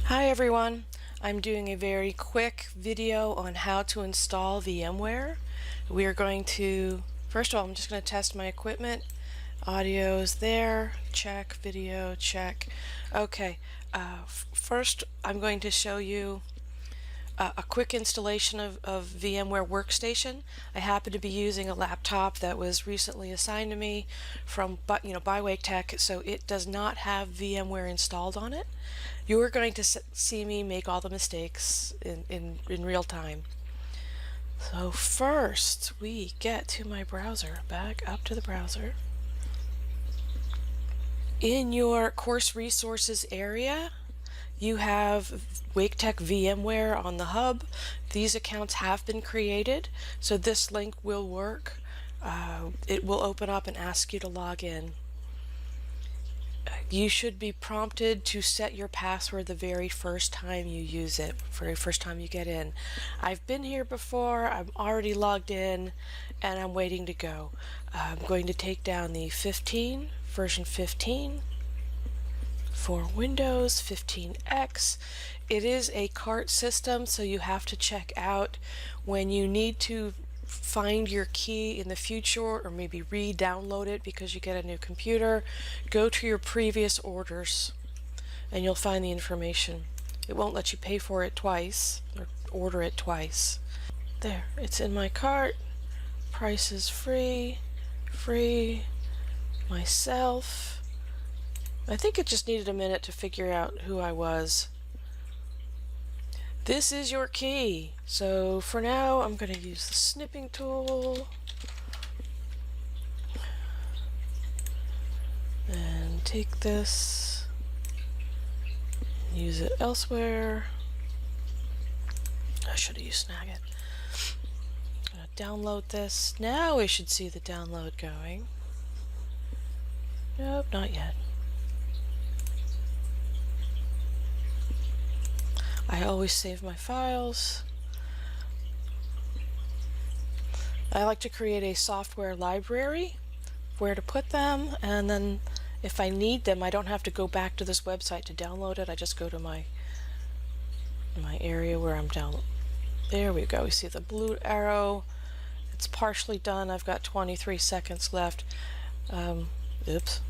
Hi everyone, I'm doing a very quick video on how to install VMware. We are going to, first of all, I'm just going to test my equipment. Audio's there, check, video, check. Okay, first I'm going to show you a quick installation of VMware Workstation. I happen to be using a laptop that was recently assigned to me from by WakeTech, so it does not have VMware installed on it. You are going to see me make all the mistakes in real time. So first we get to my browser, back up to the browser. In your course resources area, you have WakeTech VMware on the hub. These accounts have been created, so this link will work. It will open up and ask you to log in. You should be prompted to set your password the very first time you use it, very first time you get in. I've been here before, I'm already logged in, and I'm waiting to go. I'm going to take down the version 15. For Windows 15X. It is a cart system, so you have to check out when you need to find your key in the future, or maybe re-download it because you get a new computer. Go to your previous orders and you'll find the information. It won't let you pay for it twice or order it twice. There, it's in my cart. Price is free, myself. I think it just needed a minute to figure out who I was. This is your key. So for now, I'm going to use the snipping tool. And take this, use it elsewhere. I should have used Snagit. I'm going to download this. Now we should see the download going. Nope, not yet. I always save my files. I like to create a software library, where to put them, and then if I need them, I don't have to go back to this website to download it. I just go to my area where I'm down. There we go. We see the blue arrow. It's partially done. I've got 23 seconds left. Oops.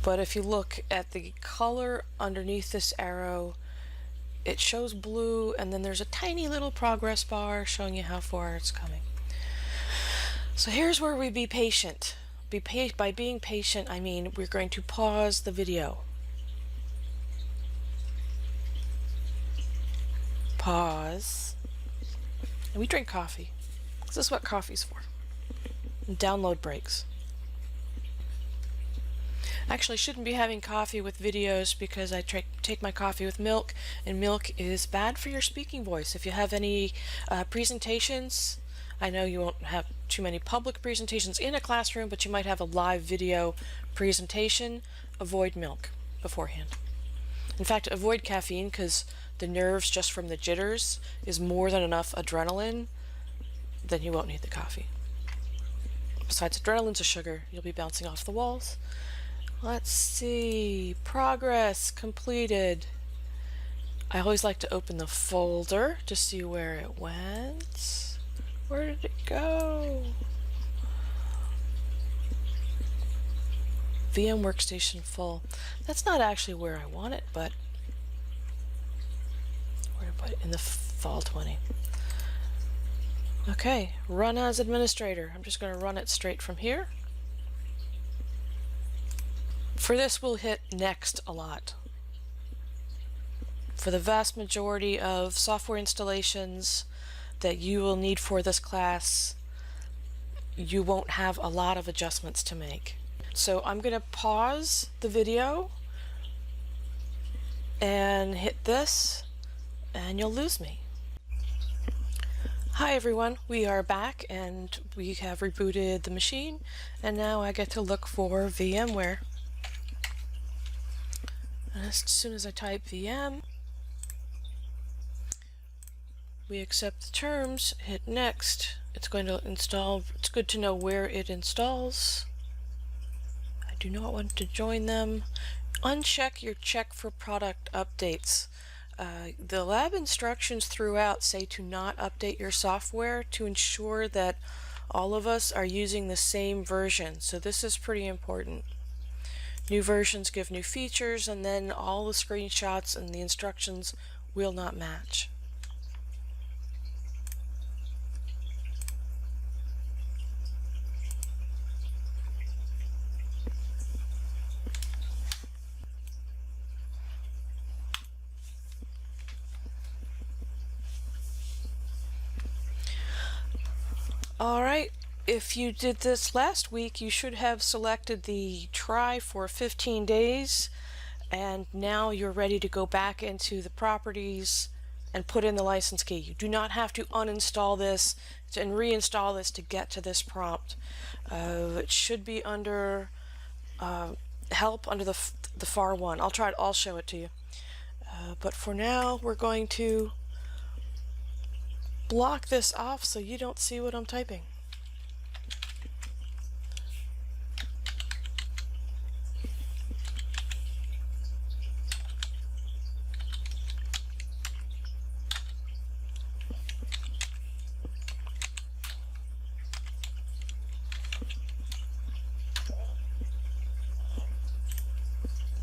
But if you look at the color underneath this arrow, it shows blue, and then there's a tiny little progress bar showing you how far it's coming. So here's where we be patient. By being patient, I mean we're going to pause the video. Pause. And we drink coffee. This is what coffee's for. And download breaks. Actually, shouldn't be having coffee with videos because I take my coffee with milk, and milk is bad for your speaking voice. If you have any presentations, I know you won't have too many public presentations in a classroom, but you might have a live video presentation, avoid milk beforehand. In fact, avoid caffeine because the nerves just from the jitters is more than enough adrenaline, then you won't need the coffee. Besides, adrenaline's a sugar. You'll be bouncing off the walls. Let's see, progress completed. I always like to open the folder to see where it went. Where did it go? VM Workstation full. That's not actually where I want it, but where to put it? In the fall 20. Okay, run as administrator. I'm just going to run it straight from here. For this, we'll hit next a lot. For the vast majority of software installations that you will need for this class, you won't have a lot of adjustments to make. So I'm going to pause the video and hit this, and you'll lose me. Hi everyone, we are back and we have rebooted the machine, and now I get to look for VMware. And as soon as I type VM, we accept the terms, hit next. It's going to install. It's good to know where it installs. I do not want to join them. Uncheck your check for product updates. The lab instructions throughout say to not update your software to ensure that all of us are using the same version. So this is pretty important. New versions give new features, and then all the screenshots and the instructions will not match. All right, if you did this last week, you should have selected the try for 15 days, and now you're ready to go back into the properties and put in the license key. You do not have to uninstall this and reinstall this to get to this prompt. It should be under help under the far one. I'll show it to you. But for now, we're going to block this off so you don't see what I'm typing.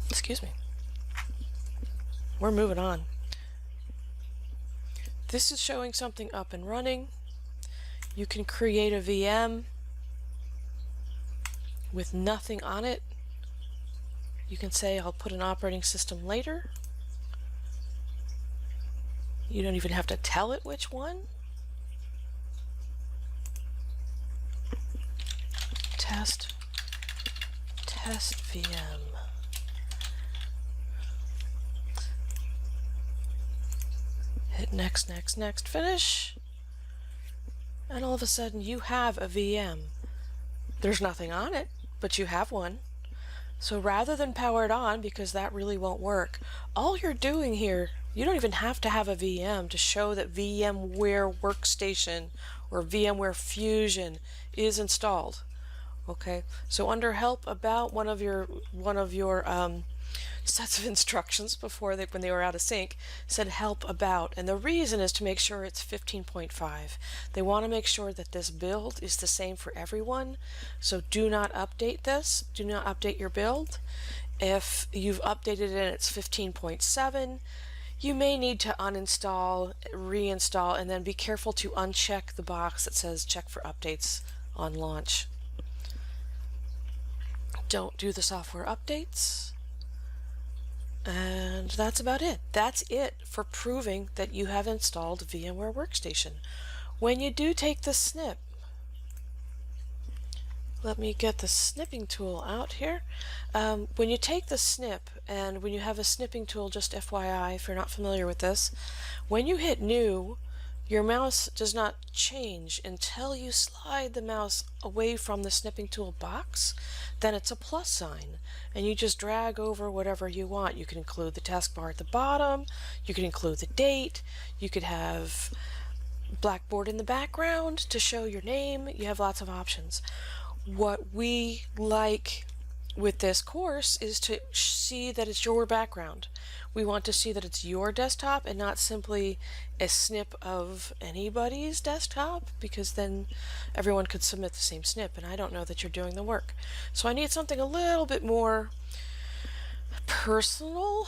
Excuse me. We're moving on. This is showing something up and running. You can create a VM with nothing on it. You can say, I'll put an operating system later. You don't even have to tell it which one. Test VM. Hit next, next, next, finish. And all of a sudden you have a VM. There's nothing on it, but you have one. So rather than power it on, because that really won't work, all you're doing here, you don't even have to have a VM to show that VMware Workstation or VMware Fusion is installed. Okay, so under help about one of your sets of instructions before when they were out of sync said help about, and the reason is to make sure it's 15.5. They want to make sure that this build is the same for everyone, so do not update this. Do not update your build. If you've updated it and it's 15.7, you may need to uninstall, reinstall, and then be careful to uncheck the box that says check for updates on launch. Don't do the software updates. And that's about it. That's it for proving that you have installed VMware Workstation. When you do take the snip, let me get the snipping tool out here. When you take the snip, and when you have a snipping tool, just FYI, if you're not familiar with this, when you hit new, your mouse does not change until you slide the mouse away from the snipping tool box. Then it's a plus sign, and you just drag over whatever you want. You can include the taskbar at the bottom, you can include the date, you could have Blackboard in the background to show your name. You have lots of options. What we like with this course is to see that it's your background. We want to see that it's your desktop and not simply a snip of anybody's desktop, because then everyone could submit the same snip and I don't know that you're doing the work. So I need something a little bit more personal.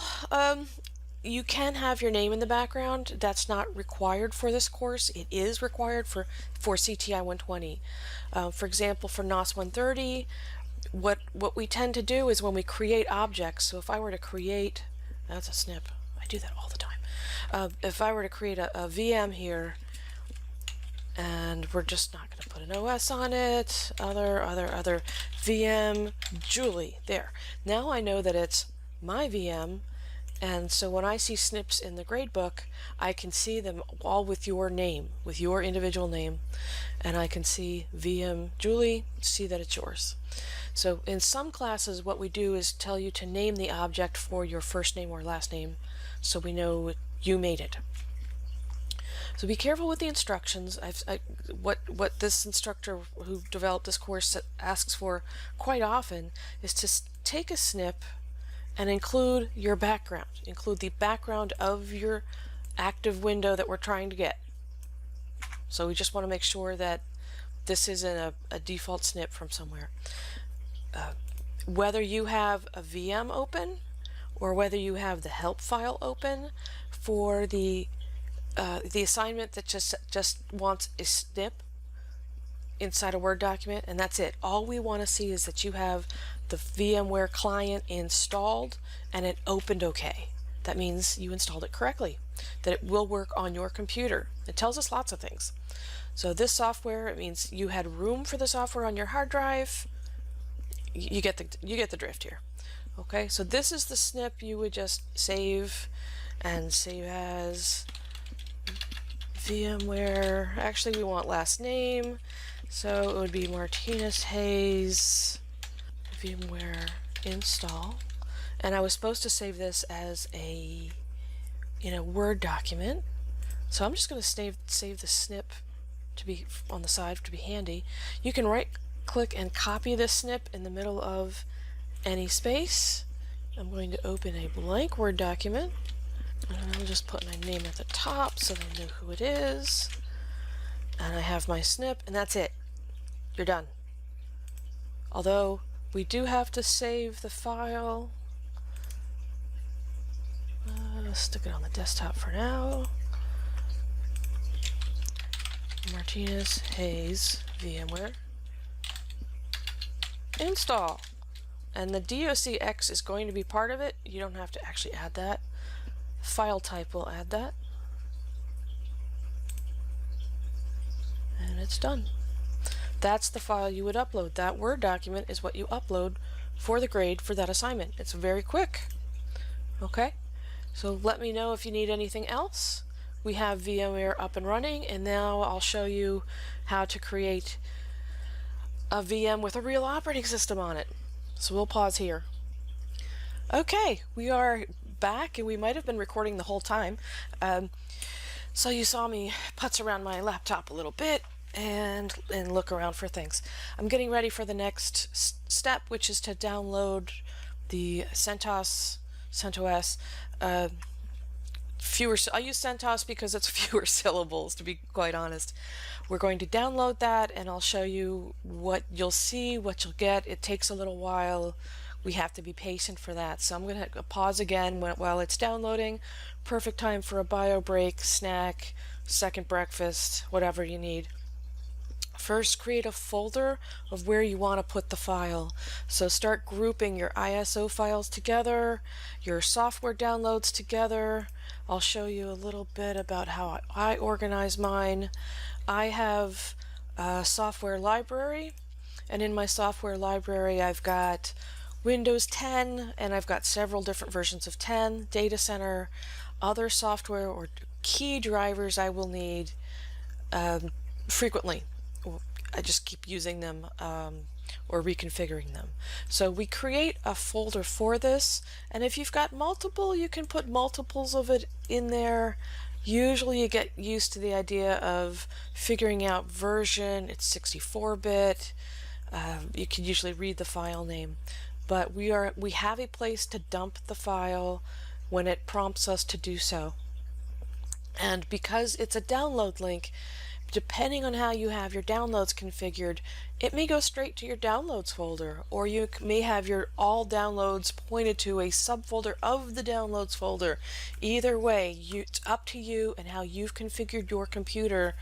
You can have your name in the background. That's not required for this course. It is required for CTI 120. For example, for NOS 130, what we tend to do is when we create objects, so if I were to create, that's a snip, I do that all the time. If I were to create a VM here, and we're just not going to put an OS on it, other VM Julie, there. Now I know that it's my VM, and so when I see snips in the gradebook, I can see them all with your name, with your individual name, and I can see VM Julie, see that it's yours. So in some classes, what we do is tell you to name the object for your first name or last name, so we know you made it. So be careful with the instructions. What this instructor who developed this course asks for quite often is to take a snip and include your background. Include the background of your active window that we're trying to get. So we just want to make sure that this isn't a default snip from somewhere. Whether you have a VM open or whether you have the help file open for the assignment that just wants a snip inside a Word document, and that's it. All we want to see is that you have the VMware client installed and it opened okay. That means you installed it correctly, that it will work on your computer. It tells us lots of things. So this software, it means you had room for the software on your hard drive. You get the drift here. Okay, so this is the snip you would just save and save as VMware. Actually, we want last name, so it would be Martinez Hayes VMware install. And I was supposed to save this as in a Word document. So I'm just going to save the snip to be on the side to be handy. You can right click and copy this snip in the middle of any space. I'm going to open a blank Word document, and I'll just put my name at the top so they know who it is. And I have my snip, and that's it. You're done. Although we do have to save the file. Stick it on the desktop for now. Martinez Hayes VMware install, and the docx is going to be part of it. You don't have to actually add that. File type will add that, and it's done. That's the file you would upload. That Word document is what you upload for the grade for that assignment. It's very quick. Okay, so let me know if you need anything else. We have VMware up and running, and now I'll show you how to create a VM with a real operating system on it. So we'll pause here. Okay, we are back, and we might have been recording the whole time. So you saw me putz around my laptop a little bit and look around for things. I'm getting ready for the next step, which is to download the CentOS. I use CentOS because it's fewer syllables, to be quite honest. We're going to download that, and I'll show you what you'll see, what you'll get. It takes a little while. We have to be patient for that. So I'm going to pause again while it's downloading. Perfect time for a bio break, snack, second breakfast, whatever you need. First, create a folder of where you want to put the file. So start grouping your ISO files together, your software downloads together. I'll show you a little bit about how I organize mine. I have a software library, and in my software library I've got Windows 10, and I've got several different versions of 10, Data Center, other software or key drivers I will need frequently. I just keep using them or reconfiguring them. So we create a folder for this, and if you've got multiple, you can put multiples of it in there. Usually you get used to the idea of figuring out version. It's 64-bit. You can usually read the file name, but we have a place to dump the file when it prompts us to do so. And because it's a download link, depending on how you have your downloads configured, it may go straight to your downloads folder, or you may have your all downloads pointed to a subfolder of the downloads folder. Either way, it's up to you and how you've configured your computer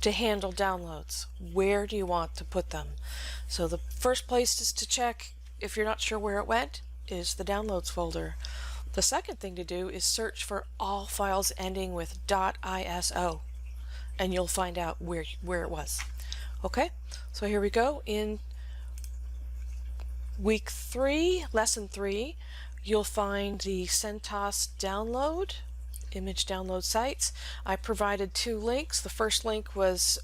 to handle downloads. Where do you want to put them? So the first place is to check, if you're not sure where it went, is the downloads folder. The second thing to do is search for all files ending with .iso. And you'll find out where it was. Okay, so here we go. In week 3, lesson 3, you'll find the CentOS download, image download sites. I provided 2 links. The first link was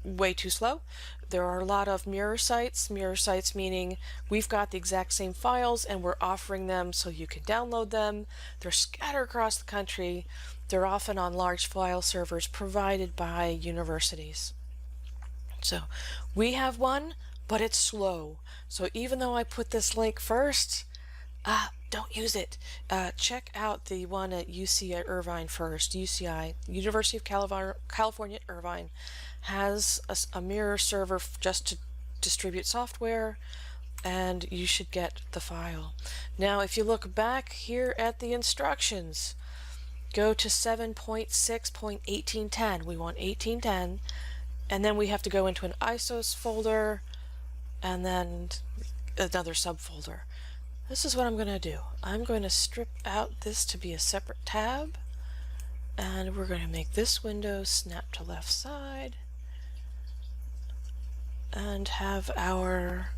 way too slow. There are a lot of mirror sites meaning we've got the exact same files and we're offering them so you can download them. They're scattered across the country. They're often on large file servers provided by universities. So we have one, but it's slow. So even though I put this link first, Don't use it. Check out the one at UC at Irvine first. UCI, University of California at Irvine, has a mirror server just to distribute software, and you should get the file. Now, if you look back here at the instructions, go to 7.6.1810. We want 1810, and then we have to go into an ISOs folder and then another subfolder. This is what I'm going to do. I'm going to strip out this to be a separate tab, and we're going to make this window snap to left side and have our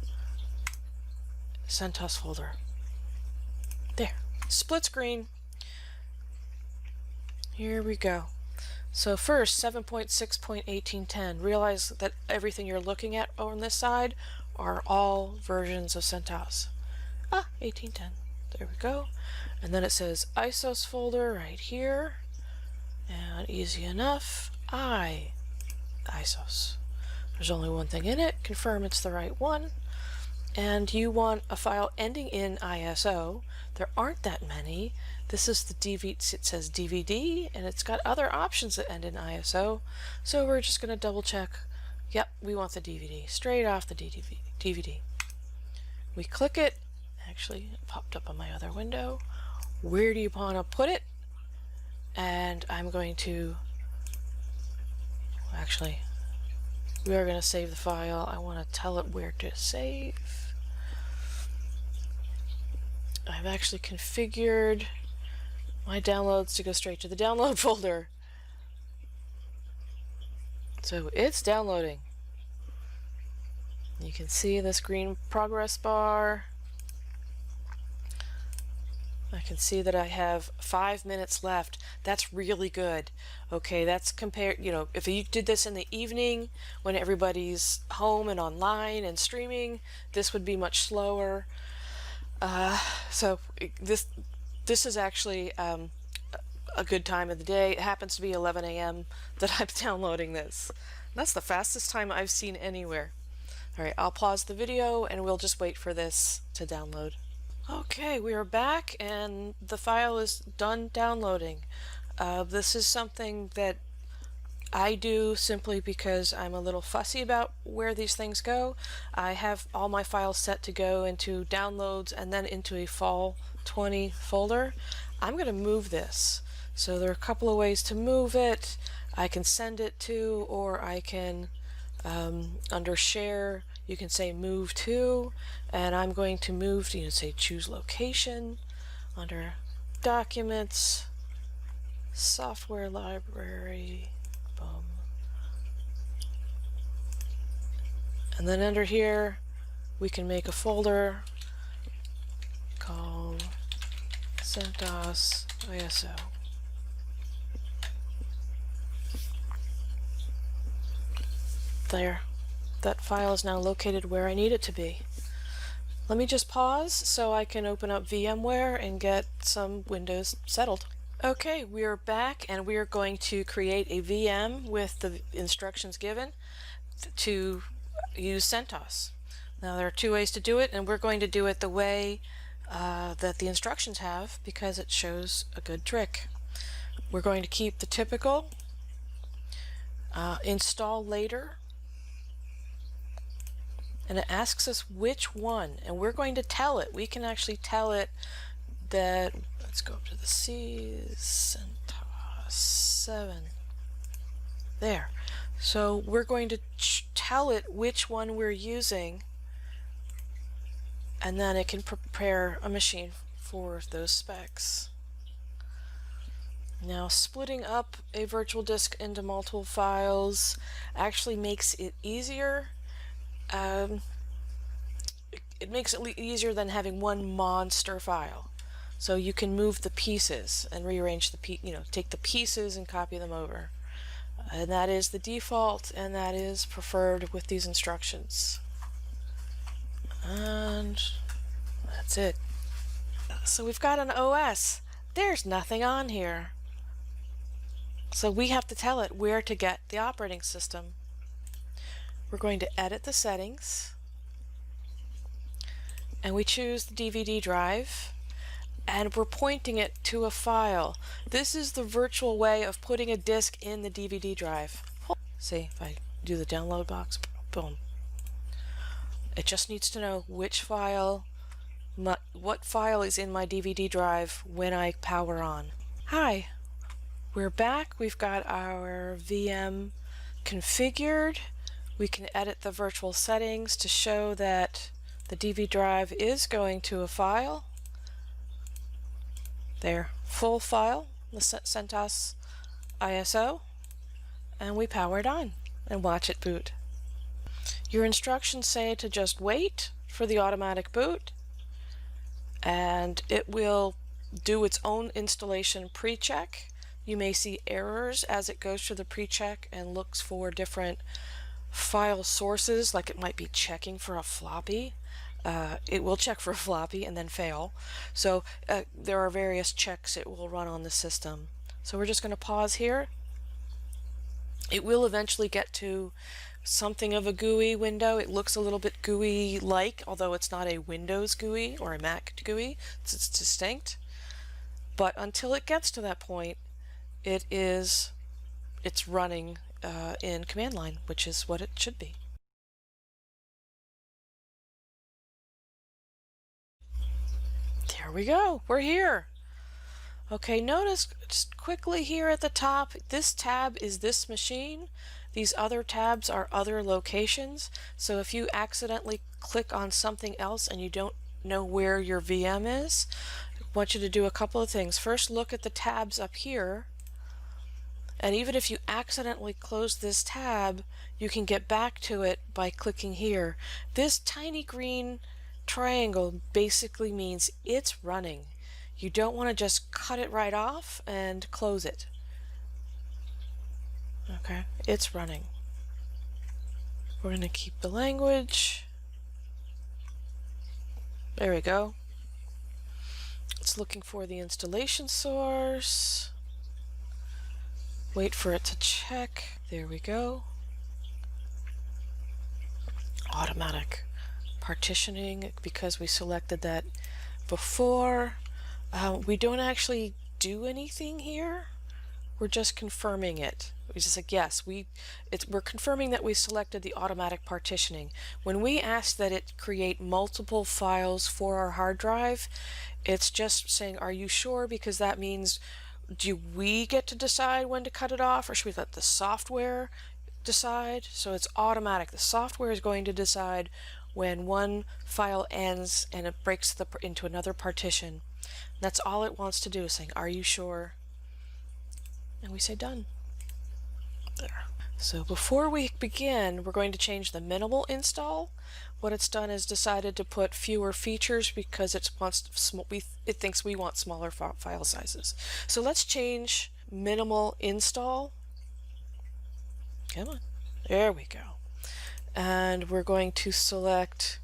CentOS folder. There. Split screen. Here we go. So first, 7.6.1810. Realize that everything you're looking at on this side are all versions of CentOS. 1810. There we go. And then it says ISOs folder right here. And easy enough, ISOs. There's only one thing in it. Confirm it's the right one. And you want a file ending in ISO. There aren't that many. This is the DVD. It says DVD, and it's got other options that end in ISO. So we're just going to double check. Yep, we want the DVD. Straight off the DVD. We click it. Actually, it popped up on my other window. Where do you want to put it? And I'm going to, actually, we are going to save the file. I want to tell it where to save. I've actually configured my downloads to go straight to the download folder. So it's downloading. You can see this green progress bar. I can see that I have 5 minutes left. That's really good. Okay, that's compared, if you did this in the evening when everybody's home and online and streaming, this would be much slower. So this is actually a good time of the day. It happens to be 11 a.m. that I'm downloading this. That's the fastest time I've seen anywhere. All right, I'll pause the video and we'll just wait for this to download. Okay, we are back and the file is done downloading. This is something that I do simply because I'm a little fussy about where these things go. I have all my files set to go into downloads and then into a fall 20 folder. I'm going to move this. So there are a couple of ways to move it. I can send it to, or I can, under share, you can say move to, and I'm going to move to, say choose location, under documents, software library, boom. And then under here, we can make a folder called CentOS ISO. There. That file is now located where I need it to be. Let me just pause so I can open up VMware and get some Windows settled. Okay, we are back and we are going to create a VM with the instructions given to use CentOS. Now there are two ways to do it, and we're going to do it the way that the instructions have because it shows a good trick. We're going to keep the typical install later, and it asks us which one, and we're going to tell it. We can actually tell it that, let's go up to the C's, CentOS 7. There. So we're going to tell it which one we're using, and then it can prepare a machine for those specs. Now, splitting up a virtual disk into multiple files actually makes it easier. It makes it easier than having one monster file. So you can move the pieces and rearrange the take the pieces and copy them over. And that is the default, and that is preferred with these instructions. And that's it. So we've got an OS. There's nothing on here. So we have to tell it where to get the operating system. We're going to edit the settings. and we choose the DVD drive, and we're pointing it to a file. This is the virtual way of putting a disk in the DVD drive. See, if I do the download box, boom. It just needs to know which file, what file is in my DVD drive when I power on. Hi, we're back. We've got our VM configured. We can edit the virtual settings to show that the DVD drive is going to a file. There, full file, the CentOS ISO, and we power it on and watch it boot. Your instructions say to just wait for the automatic boot, and it will do its own installation pre-check. You may see errors as it goes through the pre-check and looks for different file sources, like it might be checking for a floppy. It will check for a floppy and then fail. So there are various checks it will run on the system. So we're just going to pause here. It will eventually get to something of a GUI window. It looks a little bit GUI-like, although it's not a Windows GUI or a Mac GUI. It's distinct. But until it gets to that point, it's running in command line, which is what it should be. There we go. We're here. Okay, notice just quickly here at the top, this tab is this machine. These other tabs are other locations. So if you accidentally click on something else and you don't know where your VM is, I want you to do a couple of things. First, look at the tabs up here. And even if you accidentally close this tab, you can get back to it by clicking here. This tiny green triangle basically means it's running. You don't want to just cut it right off and close it. Okay, it's running. We're going to keep the language. There we go. It's looking for the installation source. Wait for it to check. There we go. Automatic partitioning, because we selected that before. We don't actually do anything here. We're just confirming it. We just like, yes, we're confirming that we selected the automatic partitioning. When we ask that it create multiple files for our hard drive, it's just saying, are you sure? Because that means, do we get to decide when to cut it off, or should we let the software decide? So it's automatic. The software is going to decide when one file ends and it breaks into another partition. That's all it wants to do, is saying, are you sure? And we say done. There. So before we begin, we're going to change the minimal install. What it's done is decided to put fewer features because it thinks we want smaller file sizes. So let's change minimal install. Come on. There we go. And we're going to select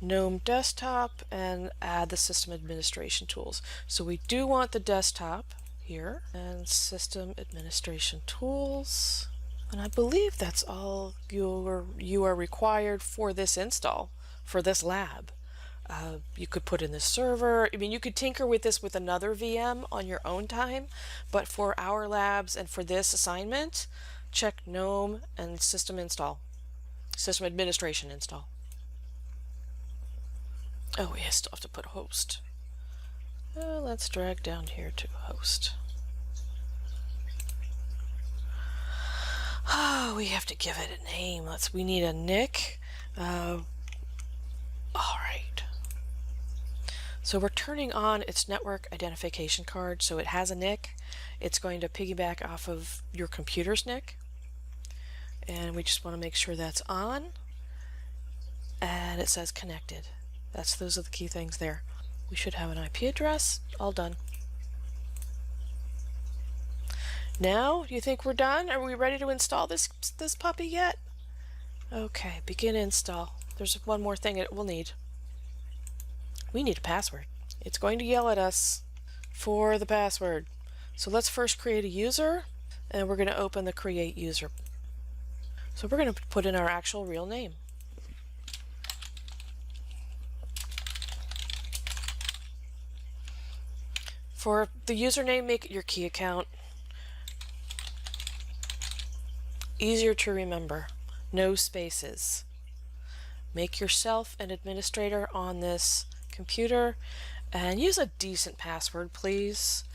GNOME desktop and add the system administration tools. So we do want the desktop here, and system administration tools, and I believe that's all you are required for this install, for this lab. You could put in the server. I mean, you could tinker with this with another VM on your own time, but for our labs and for this assignment, check GNOME and system administration install. Oh, we still have to put host. Let's drag down here to host. Oh, we have to give it a name. We need a nick. All right. So we're turning on its network identification card, so it has a nick. It's going to piggyback off of your computer's nick. And we just want to make sure that's on. And it says connected. Those are the key things there. We should have an IP address. All done. Now, do you think we're done? Are we ready to install this puppy yet? Okay, begin install. There's one more thing it will need. We need a password. It's going to yell at us for the password. So let's first create a user, and we're going to open the create user. So we're going to put in our actual real name. For the username, make it your key account. Easier to remember. No spaces. Make yourself an administrator on this computer and use a decent password, please.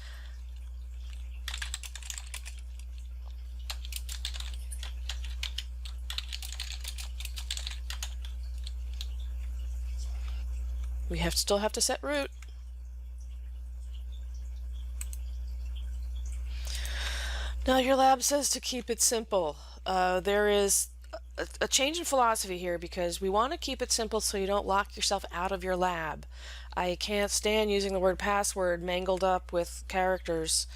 We still have to set root. Now your lab says to keep it simple. There is a change in philosophy here because we want to keep it simple so you don't lock yourself out of your lab. I can't stand using the word password mangled up with characters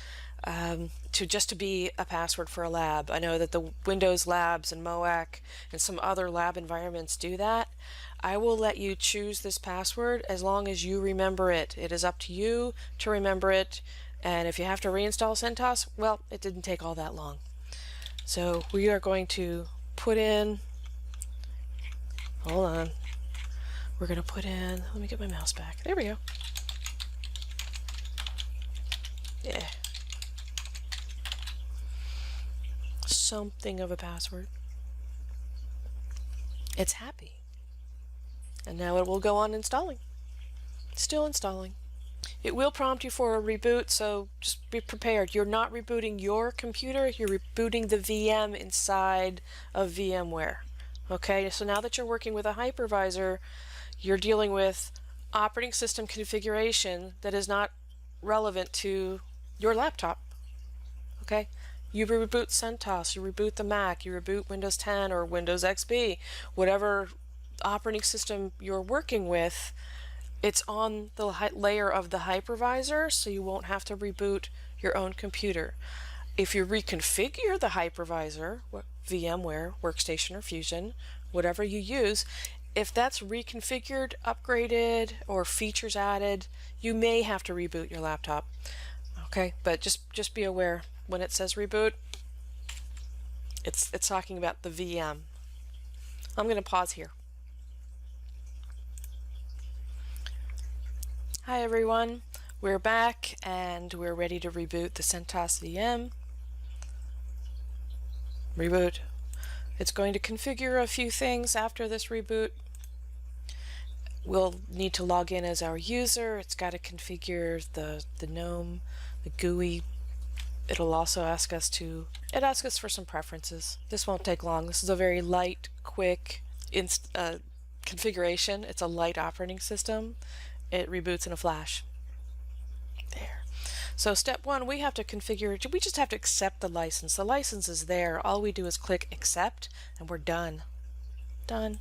to be a password for a lab. I know that the Windows labs and MOAC and some other lab environments do that. I will let you choose this password as long as you remember it. It is up to you to remember it, and if you have to reinstall CentOS, well, it didn't take all that long. So we are going to put in, hold on, we're going to put in, let me get my mouse back. There we go. Yeah. Something of a password. It's happy. And now it will go on installing. Still installing. It will prompt you for a reboot, so just be prepared. You're not rebooting your computer, you're rebooting the VM inside of VMware. Okay, so now that you're working with a hypervisor, you're dealing with operating system configuration that is not relevant to your laptop. Okay? You reboot CentOS, you reboot the Mac, you reboot Windows 10 or Windows XP, whatever operating system you're working with, it's on the layer of the hypervisor, so you won't have to reboot your own computer. If you reconfigure the hypervisor, VMware, Workstation, or Fusion, whatever you use, if that's reconfigured, upgraded, or features added, you may have to reboot your laptop. Okay, but just be aware, when it says reboot, it's talking about the VM. I'm going to pause here. Hi everyone, we're back and we're ready to reboot the CentOS VM. Reboot. It's going to configure a few things after this reboot. We'll need to log in as our user. It's got to configure the GNOME, the GUI. It'll also ask us for some preferences. This won't take long. This is a very light, quick configuration. It's a light operating system. It reboots in a flash. There. So step one, we have to configure, we just have to accept the license. The license is there. All we do is click accept and we're done. Done.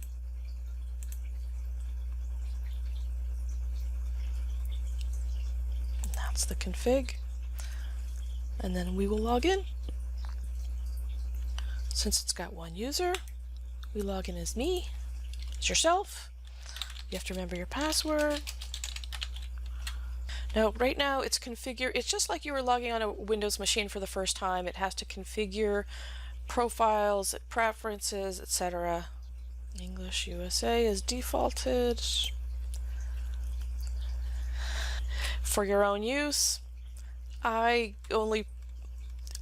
And that's the config. And then we will log in. Since it's got one user, we log in as me, as yourself. You have to remember your password. Now, right now it's configured, it's just like you were logging on a Windows machine for the first time. It has to configure profiles, preferences, etc. English USA is defaulted. For your own use, I only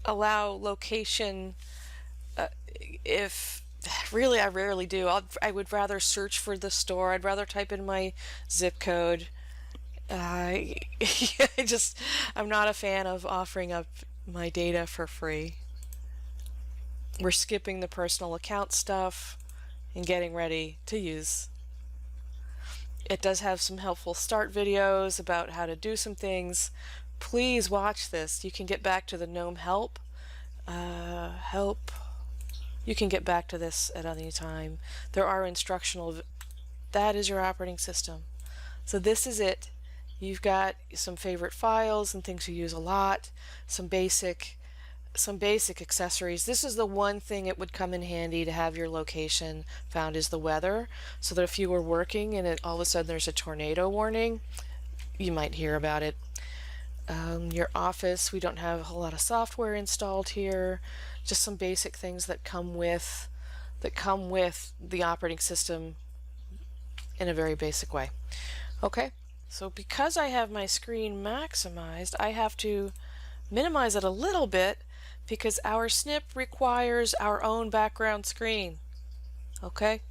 allow location if really I rarely do. I would rather search for the store. I'd rather type in my zip code. I'm not a fan of offering up my data for free. We're skipping the personal account stuff and getting ready to use. It does have some helpful start videos about how to do some things. Please watch this. You can get back to the GNOME help. You can get back to this at any time. There are instructional. That is your operating system. So this is it. You've got some favorite files and things you use a lot, some basic accessories. This is the one thing it would come in handy to have your location found is the weather, so that if you were working and all of a sudden there's a tornado warning, you might hear about it. Your office, we don't have a whole lot of software installed here, just some basic things that come with the operating system in a very basic way. Okay. So because I have my screen maximized, I have to minimize it a little bit because our snip requires our own background screen. Okay?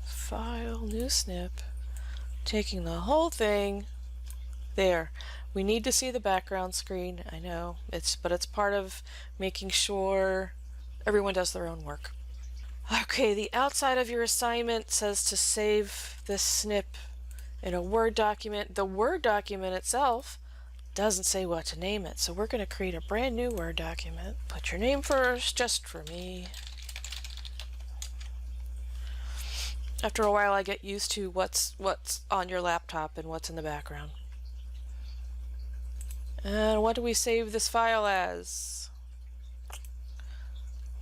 File, new snip, taking the whole thing. There. We need to see the background screen. I know, but it's part of making sure everyone does their own work. Okay, the outside of your assignment says to save this snip in a Word document. The Word document itself doesn't say what to name it, so we're going to create a brand new Word document. Put your name first, just for me. After a while I get used to what's on your laptop and what's in the background. And what do we save this file as?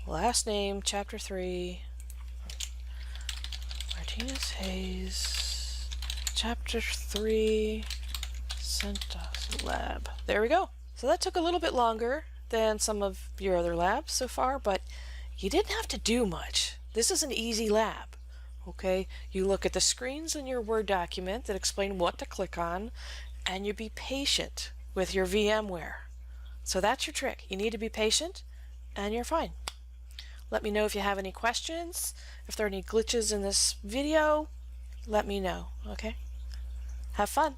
Last name, chapter 3, Martinez Hayes, chapter 3, CentOS lab. There we go. So that took a little bit longer than some of your other labs so far, but you didn't have to do much. This is an easy lab. Okay, you look at the screens in your Word document that explain what to click on, and you be patient with your VMware. So that's your trick. You need to be patient, and you're fine. Let me know if you have any questions. If there are any glitches in this video, let me know, okay? Have fun.